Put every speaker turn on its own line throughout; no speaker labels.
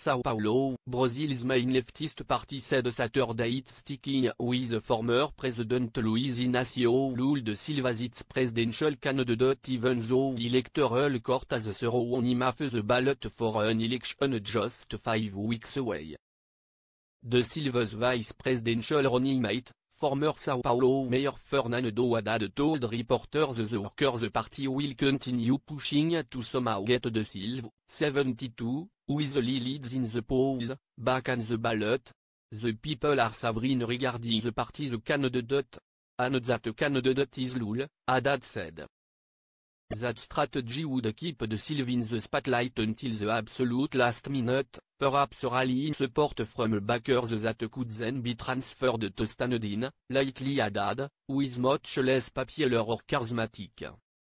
São Paulo, Brazil's main leftist party said Saturday it's sticking with former President Luiz Inácio Lula da Silva's its presidential candidate even though the electoral court has thrown him off the ballot for an election just 5 weeks away. Da Silva's vice presidential running mate, former São Paulo Mayor Fernando Haddad told reporters the Workers' Party will continue pushing to somehow get Da Silva, 72, who easily leads in the polls, back on the ballot. The people are savouring regarding the party's candidate. And that candidate is Lula, Haddad said. That strategy would keep Da Silva in the spotlight until the absolute last minute, perhaps rallying support from backers that could then be transferred to stand in, likely Haddad, who is much less popular or charismatic.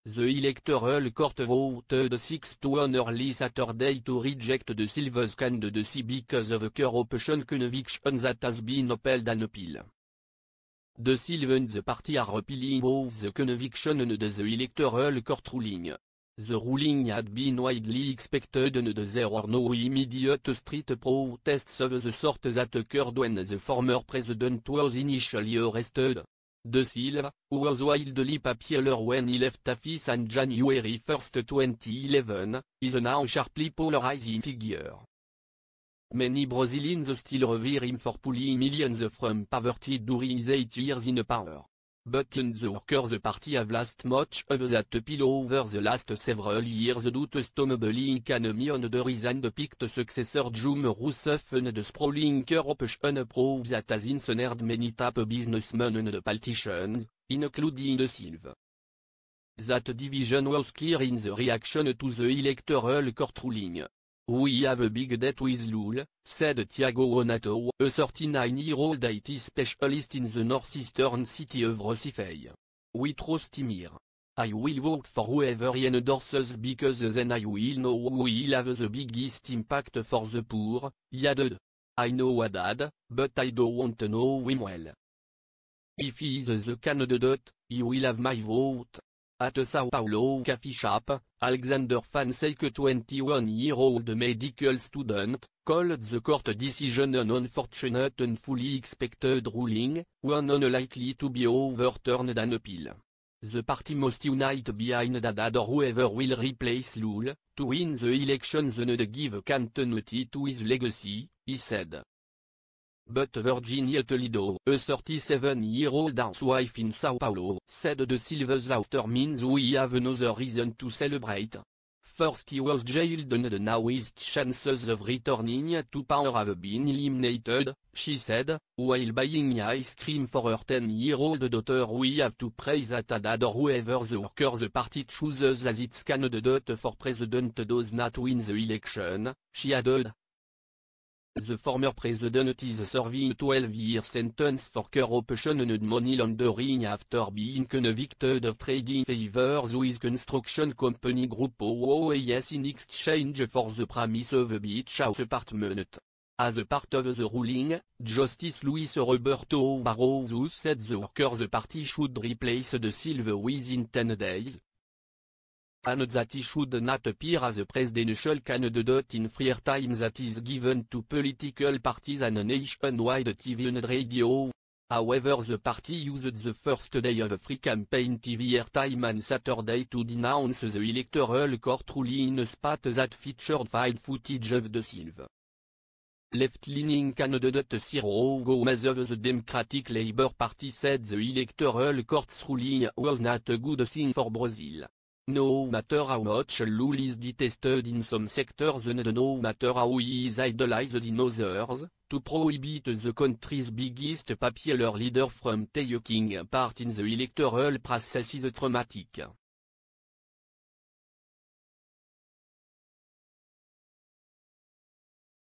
The electoral court voted 6-1 early Saturday to reject Da Silva's candidacy because of corruption conviction that has been upheld on appeal. Da Silva and the party are appealing both the conviction and the electoral court ruling. The ruling had been widely expected and there were no immediate street protests of the sort that occurred when the former president was initially arrested. Da Silva, who was wildly popular when he left office on January 1, 2011, is now a sharply polarizing figure. Many Brazilians still revere him for pulling millions from poverty during his 8 years in power. But the Workers' Party have lost much of that appeal over the last several years due to stumbling economy and the recent picked successor Dilma Rousseff and the sprawling corruption probe that has ensnared many top businessmen and politicians, including Da Silva. That division was clear in the reaction to the electoral court ruling. "We have a big debt with Lula," said Thiago Onato, a 39-year-old IT specialist in the northeastern city of Recife. "We trust him here. I will vote for whoever he endorses because then I will know who will have the biggest impact for the poor," he added. "I know Haddad, but I don't know him well. If he is the candidate, he will have my vote." At a São Paulo coffee shop, Alexander Fonseca, 21-year-old medical student, called the court decision an unfortunate and fully expected ruling, one unlikely to be overturned on appeal. The party must unite behind Haddad or whoever will replace Lula, to win the elections and give continuity to his legacy, he said. But Virginia Toledo, a 37-year-old housewife in São Paulo, said Da Silva's ouster means we have another reason to celebrate. First, he was jailed and now his chances of returning to power have been eliminated, she said, while buying ice cream for her 10-year-old daughter. "We have to pray that Haddad or whoever the Workers' Party chooses as its candidate for president does not win the election," she added. The former president is serving a 12-year sentence for corruption and money laundering after being convicted of trading favors with construction company Grupo OAS in exchange for the promise of a beach house apartment. As a part of the ruling, Justice Luis Roberto Barroso said the Workers' Party should replace Da Silva within 10 days. And that he should not appear as a presidential candidate in free time that is given to political parties on nationwide TV and radio. However, the party used the first day of free campaign TV airtime on Saturday to denounce the electoral court ruling in a spot that featured file footage of Da Silva. Left-leaning candidate Ciro Gomes of the Democratic Labour Party said the electoral court's ruling was not a good thing for Brazil. "No matter how much Lula is detested in some sectors and no matter how he is idolized in others, to prohibit the country's biggest popular leader from taking part in the electoral process is traumatic."